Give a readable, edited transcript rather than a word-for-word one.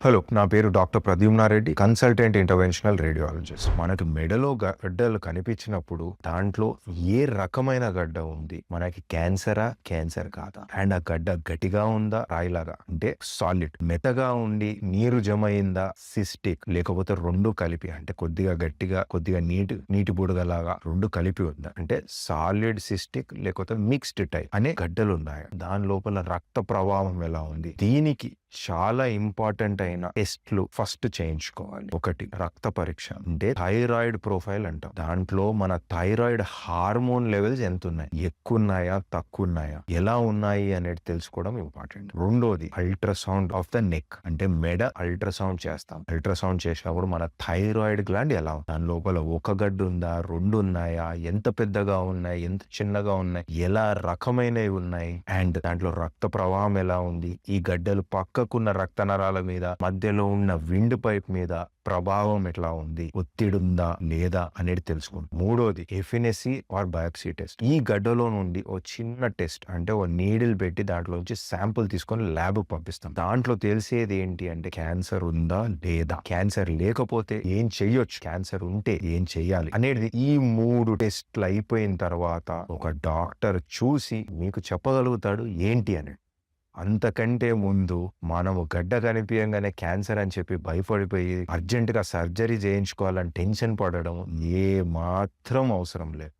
Hello, నా పేరు doctor ప్రద్యుమ్నారెడ్డి, consultant interventional radiologist. మనకి మెడలో గడ్డలు కనిపించినప్పుడు దాంట్లో ఏ రకమైన గడ్డ ఉంది, మనకి క్యాన్సరా, క్యాన్సర్ కాదా, అండ్ ఆ గడ్డ గట్టిగా ఉందా, రాయిలాగా అంటే సాలిడ్, మెత్తగా ఉండి నీరు జమ అయిందా, సిస్టిక్, లేకపోతే రెండు కలిపి అంటే కొద్దిగా గట్టిగా కొద్దిగా నీటి బుడగలాగా రెండు కలిపి ఉందా, అంటే సాలిడ్, సిస్టిక్ లేకపోతే మిక్స్డ్ టైప్ అనే గడ్డలు ఉన్నాయి. దాని లోపల రక్త ప్రవాహం ఎలా ఉంది, దీనికి చాలా ఇంపార్టెంట్ అయిన టెస్ట్లు ఫస్ట్ చేయించుకోవాలి. ఒకటి రక్త పరీక్ష, అంటే థైరాయిడ్ ప్రొఫైల్ అంటాం. దాంట్లో మన థైరాయిడ్ హార్మోన్ లెవెల్స్ ఎంత ఉన్నాయి, ఎక్కువ ఉన్నాయా, తక్కువ ఉన్నాయా, ఎలా ఉన్నాయి అనేది తెలుసుకోవడం ఇంపార్టెంట్. రెండోది అల్ట్రాసౌండ్ ఆఫ్ ద నెక్, అంటే మెడ అల్ట్రాసౌండ్ చేస్తాం. అల్ట్రాసౌండ్ చేసినప్పుడు మన థైరాయిడ్ గ్లాండ్ ఎలా ఉంది, దాని లోపల ఒక గడ్డు ఉందా, రెండు ఉన్నాయా, ఎంత పెద్దగా ఉన్నాయి, ఎంత చిన్నగా ఉన్నాయి, ఎలా రకమైనవి ఉన్నాయి, అండ్ దాంట్లో రక్త ప్రవాహం ఎలా ఉంది, ఈ గడ్డలు పక్కకున్న రక్త నరాల మీద, మధ్యలో ఉన్న విండ్ పైప్ మీద ప్రభావం ఎట్లా ఉంది, ఒత్తిడి ఉందా లేదా అనేది తెలుసుకుంటాం. మూడోది ఎఫినెసీ ఆర్ బయాప్సీ టెస్ట్. ఈ గడ్డలో నుండి ఓ చిన్న టెస్ట్, అంటే ఓ నీడిల్ పెట్టి దాంట్లోంచి శాంపుల్ తీసుకొని ల్యాబ్ పంపిస్తాం. దాంట్లో తెలిసేది ఏంటి అంటే క్యాన్సర్ ఉందా లేదా, క్యాన్సర్ లేకపోతే ఏం చెయ్యొచ్చు, క్యాన్సర్ ఉంటే ఏం చెయ్యాలి అనేది. ఈ మూడు టెస్ట్లు అయిపోయిన తర్వాత ఒక డాక్టర్ చూసి మీకు చెప్పగలుగుతాడు ఏంటి అని. అంతకంటే ముందు మనము గడ్డ కనిపించగానే క్యాన్సర్ అని చెప్పి భయపడిపోయి అర్జెంటుగా సర్జరీ చేయించుకోవాలని టెన్షన్ పడడం ఏ మాత్రం అవసరం లేదు.